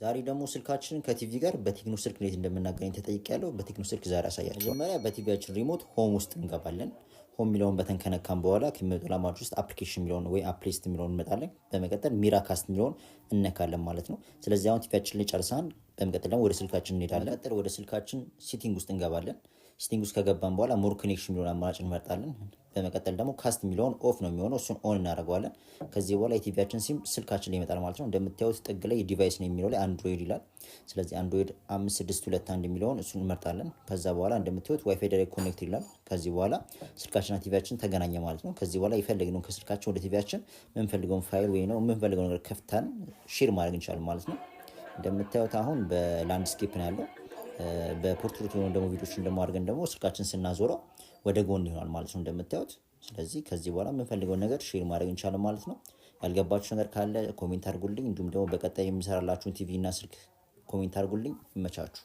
ዛሬ ደግሞ ስልካችንን ከቲቪ ጋር በቴክኖ ስልክ እንዴት እንደምናገናኝ ተጠይቄያለሁ። በቴክኖ ስልክ ዛሬ አሳያለሁ። መጀመሪያ በቲቪያችን ሪሞት ሆም ውስጥ እንገባለን። ሆም የሚለውን በተን ከነካን በኋላ ከሚመጡ ላማዎች ውስጥ አፕሊኬሽን የሚለውን ወይ አፕሊስት የሚለውን እንመጣለን። በመቀጠል ሚራካስት የሚለውን እነካለን ማለት ነው። ስለዚህ አሁን ቲቪያችን ላይ ጨርሰን በመቀጠል ደግሞ ወደ ስልካችን እንሄዳለን። በመቀጠል ወደ ስልካችን ሴቲንግ ውስጥ እንገባለን። ሴቲንግ ውስጥ ከገባን በኋላ ሞር ኮኔክሽን የሚለውን አማራጭ እንመርጣለን። በመቀጠል ደግሞ ካስት የሚለውን ኦፍ ነው የሚሆነው፣ እሱን ኦን እናደርገዋለን። ከዚህ በኋላ የቲቪያችን ሲም ስልካችን ላይ ይመጣል ማለት ነው። እንደምታዩት ጥግ ላይ ዲቫይስ ነው የሚለው ላይ አንድሮይድ ይላል። ስለዚህ አንድሮይድ 5621 የሚለውን እሱን እንመርጣለን። ከዛ በኋላ እንደምታዩት ዋይፋይ ዳይሬክት ኮኔክት ይላል። ከዚህ በኋላ ስልካችንና ቲቪያችን ተገናኘ ማለት ነው። ከዚህ በኋላ የፈለግነውን ከስልካችን ወደ ቲቪያችን የምንፈልገውን ፋይል ወይ ነው የምንፈልገው ነገር ከፍተን ሼር ማድረግ እንችላለን ማለት ነው። እንደምታዩት አሁን በላንድስኬፕ ነው ያለው። በፖርትሬት የሆኑ ደግሞ ቪዲዮችን ደግሞ አድርገን ደግሞ ስልካችን ስናዞረው ወደ ጎን ይሆናል ማለት ነው እንደምታዩት። ስለዚህ ከዚህ በኋላ የምንፈልገውን ነገር ሼር ማድረግ እንችላለን ማለት ነው። ያልገባችሁ ነገር ካለ ኮሜንት አድርጉልኝ። እንዲሁም ደግሞ በቀጣይ የሚሰራላችሁን ቲቪ እና ስልክ ኮሜንት አድርጉልኝ። ይመቻችሁ።